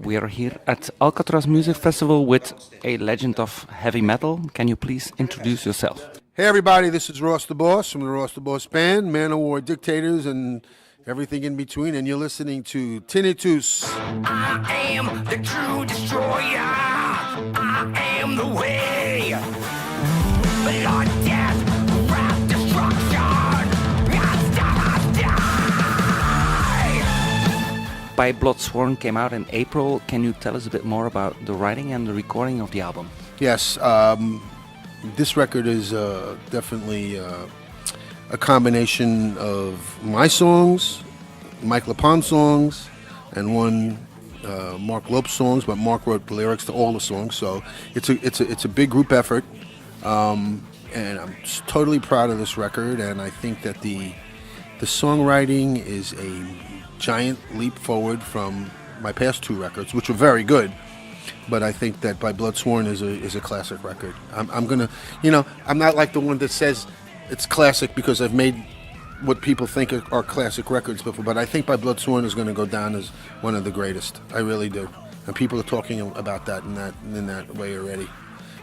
We are here at Alcatraz Music Festival with a legend of heavy metal. Can you please introduce yourself? Hey everybody, this is Ross the Boss from the Ross the Boss Band, Manowar and Dictators, and everything in between, and you're listening to Tinnitus. I am the true destroyer. I am the way. Blood, death, wrath, destruction. I die. By Blood Sworn came out in April. Can you tell us a bit more about the writing and the recording of the album? Yes, this record is definitely a combination of my songs, Mike LePond songs, and one Mark Lopes songs. But Mark wrote the lyrics to all the songs, so it's a big group effort, and I'm totally proud of this record. And I think that the songwriting is a giant leap forward from my past two records, which were very good. But I think that By Blood Sworn is a classic record. I'm gonna, I'm not like the one that says it's classic because I've made what people think are classic records before. But I think By Blood Sworn is going to go down as one of the greatest. I really do, and people are talking about that in that way already.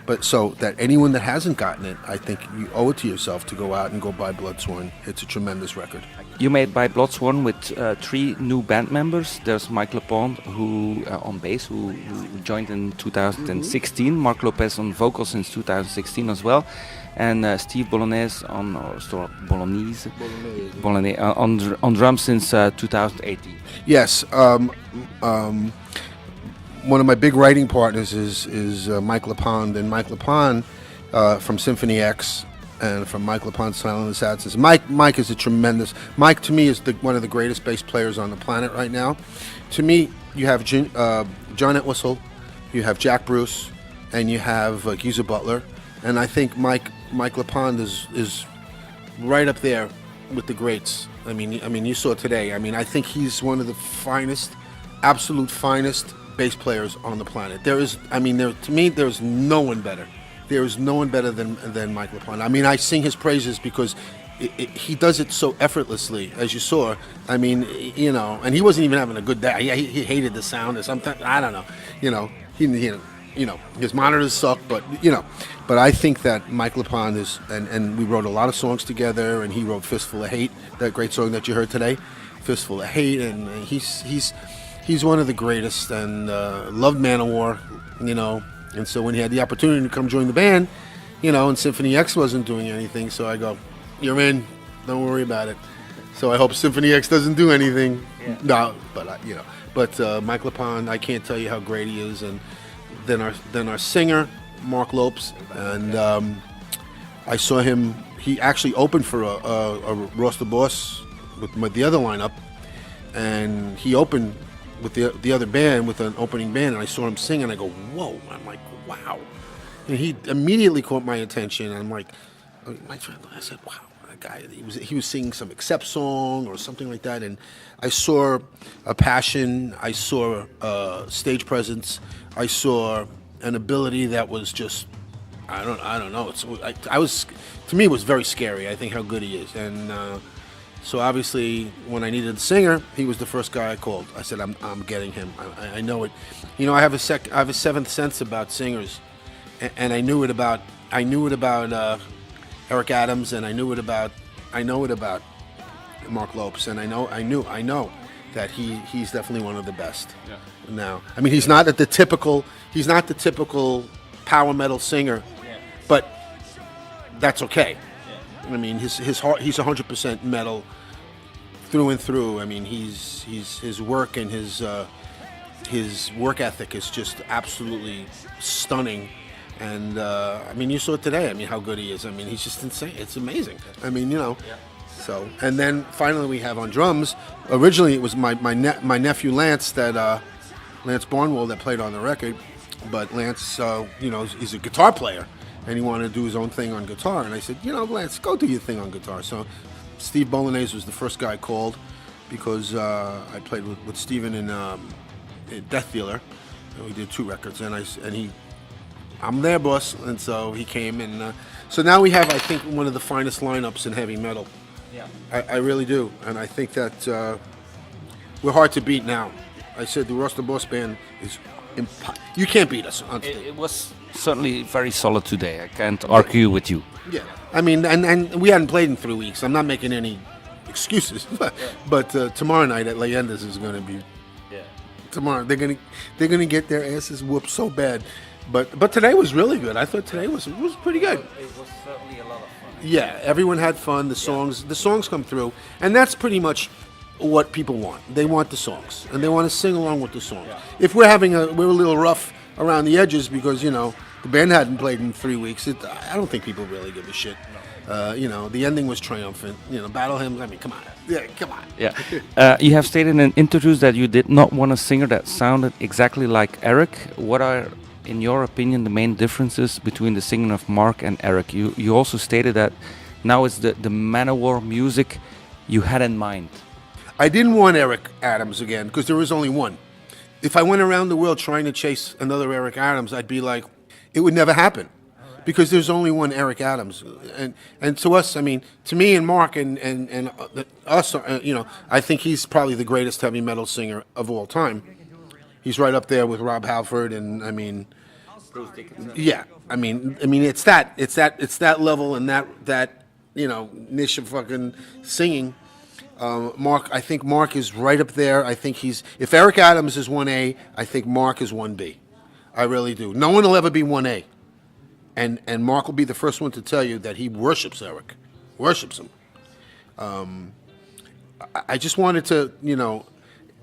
But so that anyone that hasn't gotten it, I think you owe it to yourself to go out and go buy Blood Sworn. It's a tremendous record. You made By Blood Sworn with three new band members. There's Mike LePond, who on bass, who joined in 2016. Mark Lopez on vocals since 2016 as well, and Steve Bolognese on drums since 2018. Yes. One of my big writing partners is Mike LePond, and Mike LePond from Symphony X and from Mike LePond's Silent Assassins. Mike is a tremendous. Mike to me is one of the greatest bass players on the planet right now. To me, you have John Entwistle, you have Jack Bruce, and you have Geezer Butler, and I think Mike LePond is right up there with the greats. I mean, you saw today. I mean, I think he's one of the finest, absolute finest bass players on the planet. To me, there's no one better. There is no one better than Mike LePond. I mean, I sing his praises because he does it so effortlessly, as you saw. I mean, and he wasn't even having a good day. He hated the sound or something. I don't know. His monitors suck, but I think that Mike LePond is, and we wrote a lot of songs together, and he wrote Fistful of Hate, that great song that you heard today, Fistful of Hate, and he's one of the greatest, and loved Manowar, and so when he had the opportunity to come join the band, and Symphony X wasn't doing anything, so I go, you're in, don't worry about it. So I hope Symphony X doesn't do anything. Yeah. No, but Mike LePond, I can't tell you how great he is, and then our singer, Mark Lopes, and I saw him, he actually opened for a Ross the Boss with the other lineup, and he opened with the other band, with an opening band, and I saw him sing, and I go, whoa. I'm like, wow. And he immediately caught my attention, and I'm like, I said, wow, that guy, he was singing some Accept song or something like that, and I saw a passion, I saw stage presence, I saw an ability that was just, I don't know. To me, it was very scary. I think how good he is, and so obviously, when I needed a singer, he was the first guy I called. I said, I'm getting him. I know it. I have a seventh sense about singers, and I knew it about Eric Adams, and I know it about Mark Lopes, and I know that he's definitely one of the best. Yeah. Now, I mean, he's not the typical power metal singer, yeah, but that's okay. I mean, his heart, he's 100% metal through and through. I mean, his work and his work ethic is just absolutely stunning. And I mean, you saw it today. I mean, how good he is. I mean, he's just insane. It's amazing. I mean, Yeah. So, and then finally we have on drums. Originally, it was my nephew Lance Lance Barnwell that played on the record, but Lance, he's a guitar player. And he wanted to do his own thing on guitar. And I said, Lance, go do your thing on guitar. So Steve Bolognese was the first guy I called because I played with Steven in Death Dealer. And we did 2 records. I'm there, boss. And so he came. And so now we have, I think, one of the finest lineups in heavy metal. Yeah. I really do. And I think that we're hard to beat now. I said the Ross the Boss band is you can't beat us on stage. It was certainly very solid today. I can't argue with you. Yeah, I mean, and we hadn't played in 3 weeks. I'm not making any excuses, but tomorrow night at Leyendas is going to be. Yeah. Tomorrow they're gonna get their asses whooped so bad, but today was really good. I thought today was pretty good. It was certainly a lot of fun. Yeah, everyone had fun. The songs come through, and that's pretty much what people want. They want the songs, and they want to sing along with the songs. Yeah. If we're a little rough around the edges because the band hadn't played in 3 weeks, I don't think people really give a shit. The ending was triumphant. Battle hymns. I mean, come on. Yeah, come on. Yeah. You have stated in interviews that you did not want a singer that sounded exactly like Eric. What are, in your opinion, the main differences between the singing of Mark and Eric? You also stated that now it's the Manowar music you had in mind. I didn't want Eric Adams again because there was only one. If I went around the world trying to chase another Eric Adams, I'd be like, it would never happen. Because there's only one Eric Adams, and to us, I mean, to me and Mark and us, I think he's probably the greatest heavy metal singer of all time. He's right up there with Rob Halford, and I mean, yeah, I mean, it's that level and that niche of fucking singing. Mark, I think Mark is right up there. I think if Eric Adams is 1A, I think Mark is 1B. I really do. No one will ever be 1A. And Mark will be the first one to tell you that he worships Eric, worships him. I just wanted to,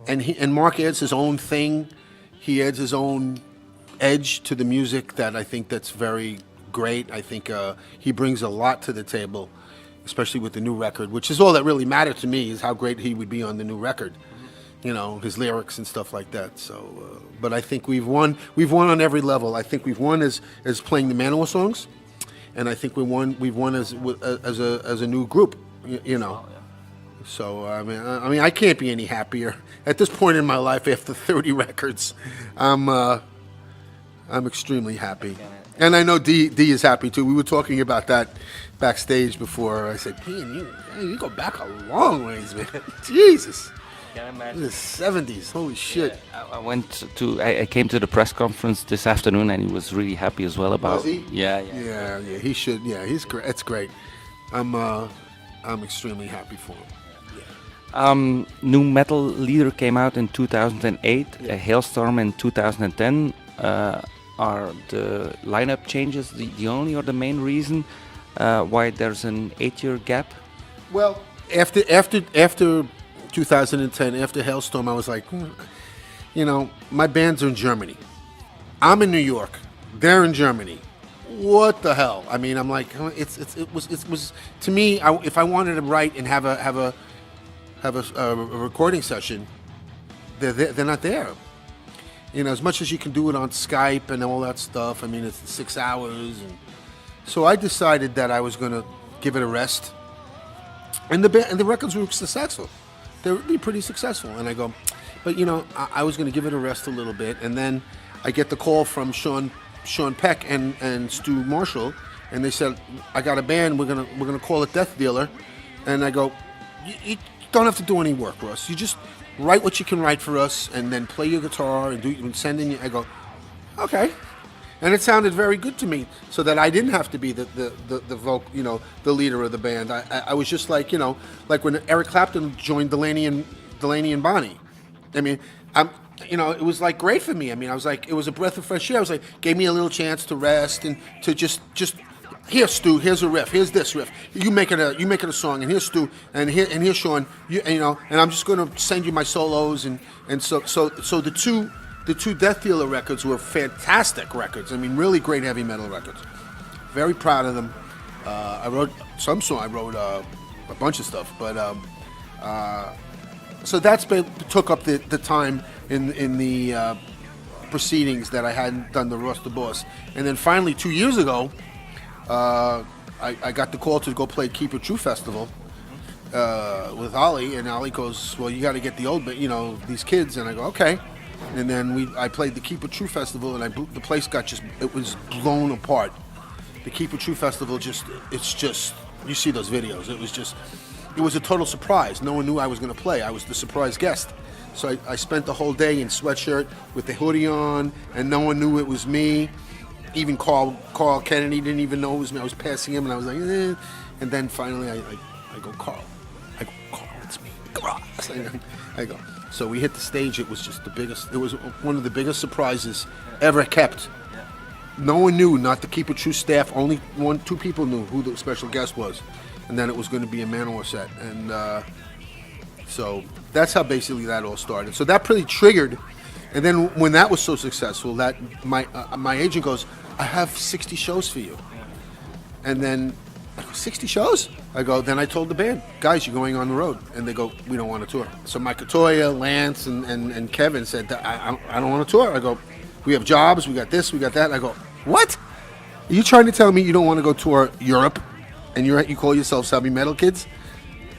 and Mark adds his own thing. He adds his own edge to the music that I think that's very great. I think he brings a lot to the table, especially with the new record, which is all that really mattered to me is how great he would be on the new record. His lyrics and stuff like that. So, but I think we've won on every level. I think we've won as playing the Manowar songs, and I think we've won as a new group. So I mean, I can't be any happier at this point in my life after 30 records. I'm extremely happy, and I know D is happy too. We were talking about that backstage before. I said, "Man, you go back a long ways, man. Jesus." Can I imagine? The 70s, holy shit. Yeah, I came to the press conference this afternoon and he was really happy as well about. Was he? Yeah. Yeah, he should. Yeah, he's great. It's great. I'm extremely happy for him. Yeah. New Metal Leader came out in 2008. Yeah. Hailstorm in 2010. Are the lineup changes the only or the main reason why there's an 8-year gap? Well, after 2010, after Hailstorm, I was like, my bands are in Germany. I'm in New York. They're in Germany. What the hell? I mean, I'm like, it was to me. If I wanted to write and have a recording session, they're not there. As much as you can do it on Skype and all that stuff. I mean, it's 6 hours, and so I decided that I was going to give it a rest. And the records were successful. They would be pretty successful. And I go, but I was going to give it a rest a little bit. And then I get the call from Sean Peck and Stu Marshall, and they said, I got a band. We're gonna call it Death Dealer. And I go, you don't have to do any work, Russ. You just write what you can write for us, and then play your guitar and send in. I go, okay. And it sounded very good to me, so that I didn't have to be the the leader of the band. I was just like like when Eric Clapton joined Delaney and Bonnie. I mean, it was like great for me. I mean, I was like, it was a breath of fresh air. I was like, gave me a little chance to rest and to just here, Stu. Here's a riff. Here's this riff. You make it a song. And here's Stu. And here's Sean. And I'm just going to send you my solos. And so the two Death Dealer records were fantastic records. I mean, really great heavy metal records. Very proud of them. I wrote some song. I wrote a bunch of stuff, but so that's took up the time in the proceedings that I hadn't done the Ross the Boss. And then finally, 2 years ago, I got the call to go play Keep It True Festival with Ollie, and Ollie goes, "Well, you got to get the old, these kids." And I go, "Okay." And then I played the Keep It True Festival, and the place it was blown apart. The Keep It True Festival you see those videos. It was a total surprise. No one knew I was going to play. I was the surprise guest. So I spent the whole day in sweatshirt with the hoodie on, and no one knew it was me. Even Carl Kennedy didn't even know it was me. I was passing him, and I was like, eh. And then finally I go, Carl. I go, Carl, it's me. Carl. I go. So we hit the stage. It was just the biggest. It was one of the biggest surprises ever kept. No one knew, not to keep a true staff. Only two people knew who the special guest was, and then it was going to be a Manowar set. And so that's how basically that all started. So that pretty triggered. And then when that was so successful, that my agent goes, I have 60 shows for you. And then I go, 60 shows? I go, then I told the band, guys, you're going on the road. And they go, we don't want to tour. So Mike Katoya, Lance, and Kevin said, I don't want to tour. I go, we have jobs, we got this, we got that. I go, what? Are you trying to tell me you don't want to go tour Europe and you call yourselves heavy metal kids?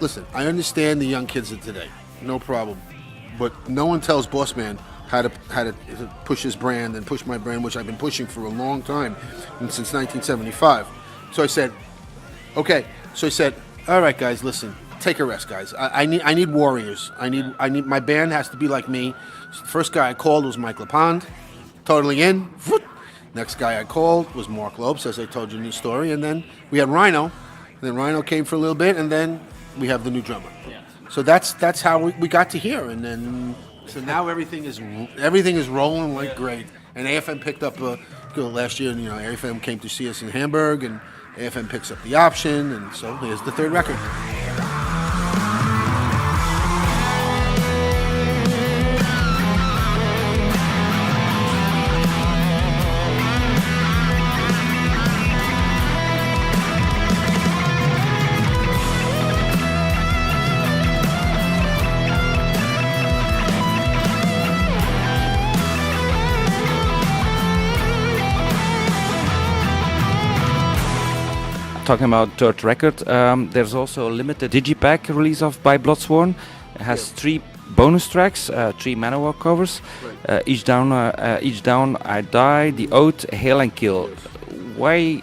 Listen, I understand the young kids of today, no problem. But no one tells Boss Man how to push his brand and push my brand, which I've been pushing for a long time, and since 1975. So I said, okay. So I said, all right, guys, listen, take a rest, guys. I need warriors. I need my band has to be like me. So the first guy I called was Mike LePond, totally in. Next guy I called was Mark Lopes, as I told you in the story, and then we had Rhino. And then Rhino came for a little bit, and then we have the new drummer. Yeah. So that's how we got to here, and then so now everything is rolling like great. And AFM picked up last year, and AFM came to see us in Hamburg, and AFM picks up the option, and so here's the third record. Talking about third record, there's also a limited digipack release by Bloodsworn. It has 3 bonus tracks, 3 Manowar covers. Right. Each down, I die, The Oath, Hail and Kill. Why,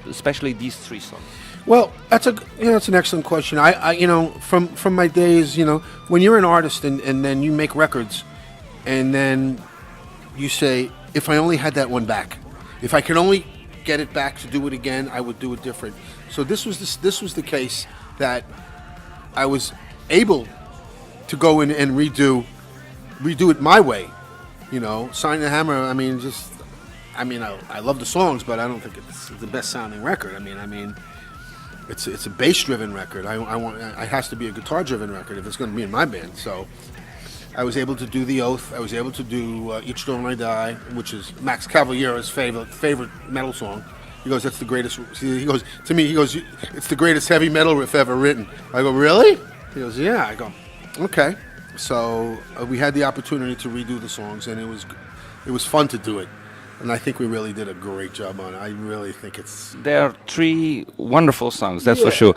especially these 3 songs? Well, that's an excellent question. I from my days, when you're an artist and then you make records, and then you say, if I only had that one back, if I could only get it back to do it again, I would do it different. So this was the case that I was able to go in and redo it my way. Sign the Hammer. I love the songs, but I don't think it's the best sounding record. It's a bass driven record. It has to be a guitar driven record if it's going to be in my band. So I was able to do The Oath. I was able to do Each Dawn I Die, which is Max Cavaliero's favorite metal song. He goes, that's the greatest. He goes, to me, it's the greatest heavy metal riff ever written. I go, really? He goes, yeah. I go, okay. So we had the opportunity to redo the songs, and it was fun to do it. And I think we really did a great job on it. I really think There are 3 wonderful songs, that's for sure.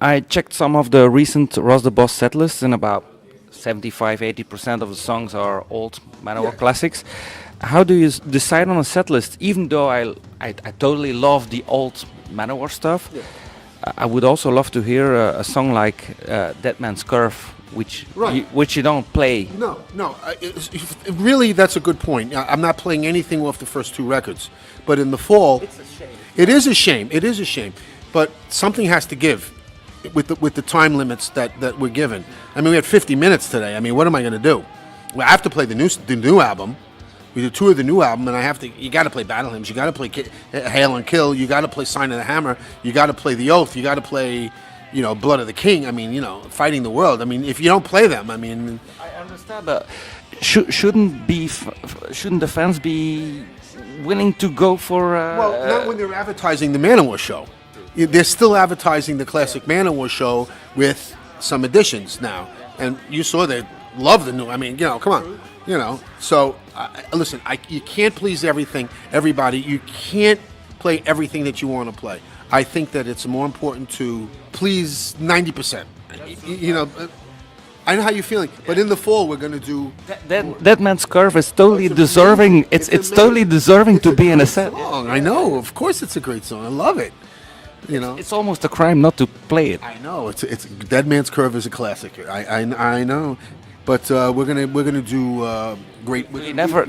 I checked some of the recent Ross the Boss set lists, and about 75-80% of the songs are old Manowar classics. How do you decide on a set list? Even though I totally love the old Manowar stuff, I would also love to hear a song like Dead Man's Curve, which you don't play. No. Really, that's a good point. I'm not playing anything off the first 2 records, but in the fall, It's a shame. It is a shame. But something has to give with the time limits that we're given. We had 50 minutes today. What am I going to do? Well, I have to play the new album. We did 2 of the new album, and you got to play Battle Hymns, you got to play Hail and Kill, you got to play Sign of the Hammer, you got to play The Oath, you got to play, Blood of the King. Fighting the World. If you don't play them, I understand, but shouldn't the fans be willing to go for? Well, not when they're advertising the Manowar show. They're still advertising the classic Manowar show with some additions now, and you saw they love the new. Come on. So listen, you can't please everybody. You can't play everything that you want to play. I think that it's more important to please 90%. I know how you're feeling, but in the fall we're going to do. That Man's Curve is totally deserving. It's totally deserving to be in a set. Song. I know, of course, it's a great song. I love it. It's almost a crime not to play it. I know. It's Dead Man's Curve is a classic. I know. But we're gonna do great.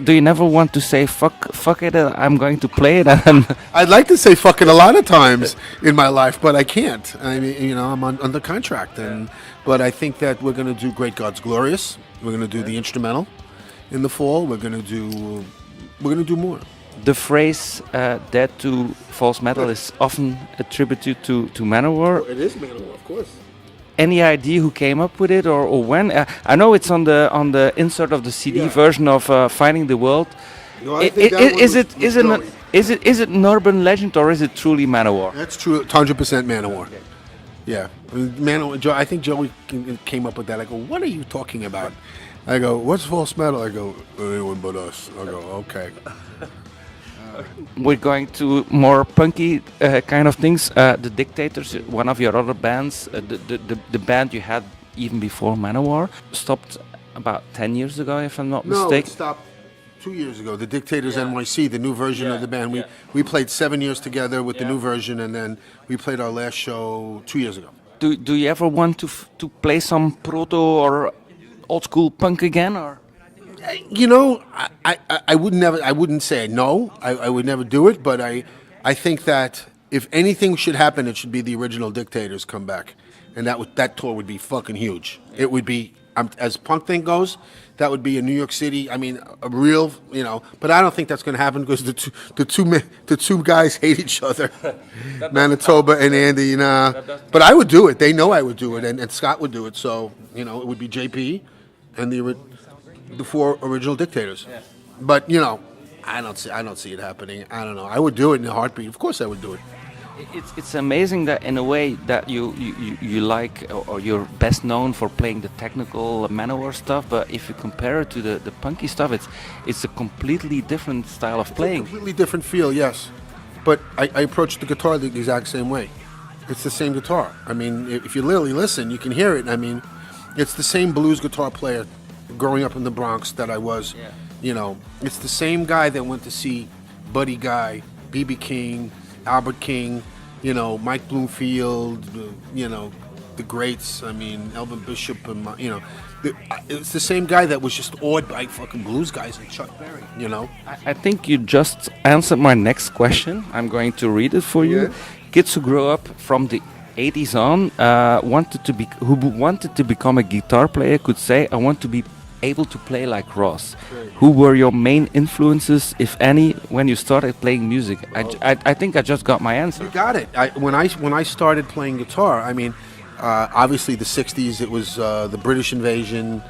Do you never want to say fuck it? I'm going to play it, and I'd like to say fuck it a lot of times in my life, but I can't. I mean, I'm under contract, but I think that we're gonna do Great God's Glorious. We're gonna do the instrumental in the fall. We're gonna do more. the phrase "dead to false metal" is often attributed to Manowar. It is Manowar, of course. Any idea who came up with it or when? I know it's on the insert of the CD version of Finding the World. No, I think that Is it an urban legend or is it truly Manowar? That's true, 100% Manowar. Yeah, Manowar. I think Joey came up with that. I go, what are you talking about? I go, what's false metal? I go, anyone but us. I go, okay. We're going to more punky kind of things. The Dictators, one of your other bands, the band you had even before Manowar, stopped about 10 years ago, if I'm not mistaken. No, it stopped 2 years ago. The Dictators NYC, the new version of the band. We played 7 years together with the new version, and then we played our last show 2 years ago. Do you ever want to play some proto or old school punk again, or? I wouldn't say no. I would never do it, but I think that if anything should happen, it should be the original Dictators come back, and that tour would be fucking huge. It would be, as punk thing goes, that would be in New York City. I mean, a real, but I don't think that's going to happen because the two guys hate each other, Manitoba and Andy. But I would do it. They know I would do it, and Scott would do it. So it would be JP and the four original Dictators. But I don't see it happening. I don't know. I would do it in a heartbeat. Of course I would do it. It's amazing that in a way that you like or you're best known for playing the technical Manowar stuff, but if you compare it to the punky stuff, it's a completely different style of playing. It's a completely different feel, yes. But I approach the guitar the exact same way. It's the same guitar. I mean, if you literally listen, you can hear it. I mean, it's the same blues guitar player growing up in the Bronx that I was. It's the same guy that went to see Buddy Guy, B.B. King, Albert King, Mike Bloomfield, the greats. I mean, Elvin Bishop, and it's the same guy that was just awed by fucking blues guys and Chuck Berry. I think you just answered my next question. I'm going to read it for you. Kids who grow up from the 80s on who wanted to become a guitar player could say, "I want to be able to play like Ross." Right. Who were your main influences, if any, when you started playing music? I think I just got my answer. You got it. When I started playing guitar, I mean, obviously the 60s, it was the British invasion,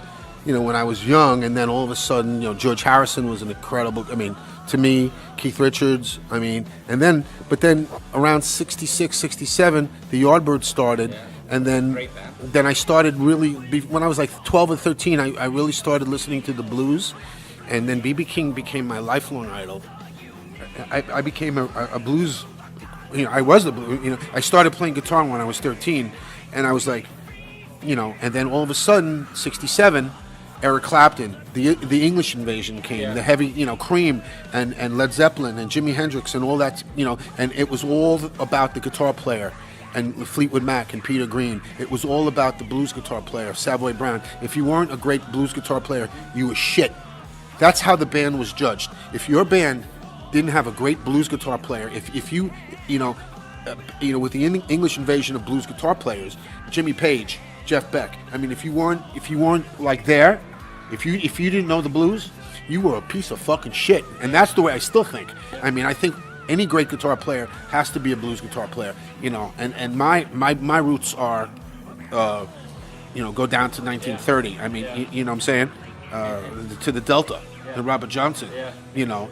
when I was young, and then all of a sudden, George Harrison was an incredible, I mean, to me, Keith Richards, I mean, but then around 66, 67, the Yardbirds started. And then I started really, when I was like 12 or 13, I really started listening to the blues. And then B.B. King became my lifelong idol. I became a blues, I was the blues, I started playing guitar when I was 13. And I was like, and then all of a sudden, 67, Eric Clapton, the English invasion came, the heavy, Cream and Led Zeppelin and Jimi Hendrix and all that, and it was all about the guitar player. And Fleetwood Mac and Peter Green. It was all about the blues guitar player, Savoy Brown. If you weren't a great blues guitar player, you were shit. That's how the band was judged. If your band didn't have a great blues guitar player, if you, with the English invasion of blues guitar players, Jimmy Page, Jeff Beck. I mean, if you weren't like there, if you didn't know the blues, you were a piece of fucking shit. And that's the way I still think. I mean, I think any great guitar player has to be a blues guitar player, and my roots are, go down to 1930. I mean, you know what I'm saying, to the Delta, and Robert Johnson,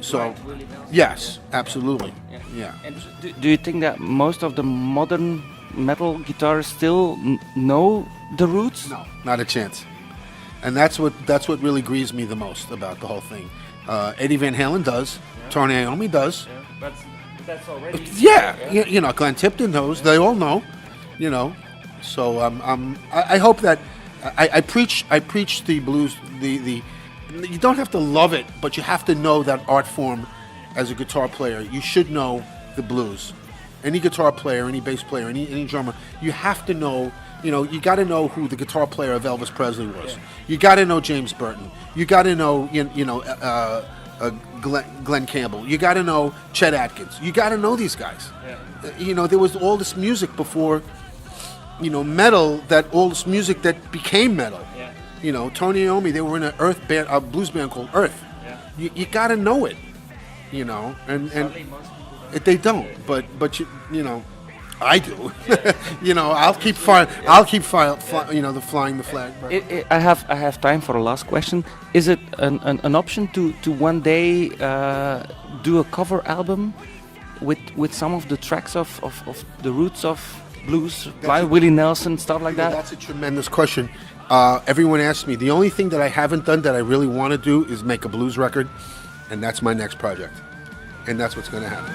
so yes, absolutely, yeah. And do you think that most of the modern metal guitarists still know the roots? No, not a chance. And that's what really grieves me the most about the whole thing. Eddie Van Halen does, Tony Iommi does. But that's already. Yeah, Glenn Tipton knows. They all know, So I hope that I preach the blues. The you don't have to love it, but you have to know that art form. As a guitar player, you should know the blues. Any guitar player, any bass player, any drummer, you have to know You know, you got to know who the guitar player of Elvis Presley was. You got to know James Burton. You got to know, Glenn Campbell. You got to know Chet Atkins. You got to know these guys. You know, there was all this music before, metal, all this music that became metal. Yeah. You know, Tony Iommi, they were in a blues band called Earth. Yeah. You got to know it, and they don't, but I do. I'll keep flying the flag. But I have time for a last question. Is it an option to one day do a cover album with some of the tracks of the roots of blues, like Willie Nelson, stuff like that? That's a tremendous question. Everyone asks me. The only thing that I haven't done that I really want to do is make a blues record, and that's my next project, and that's what's going to happen.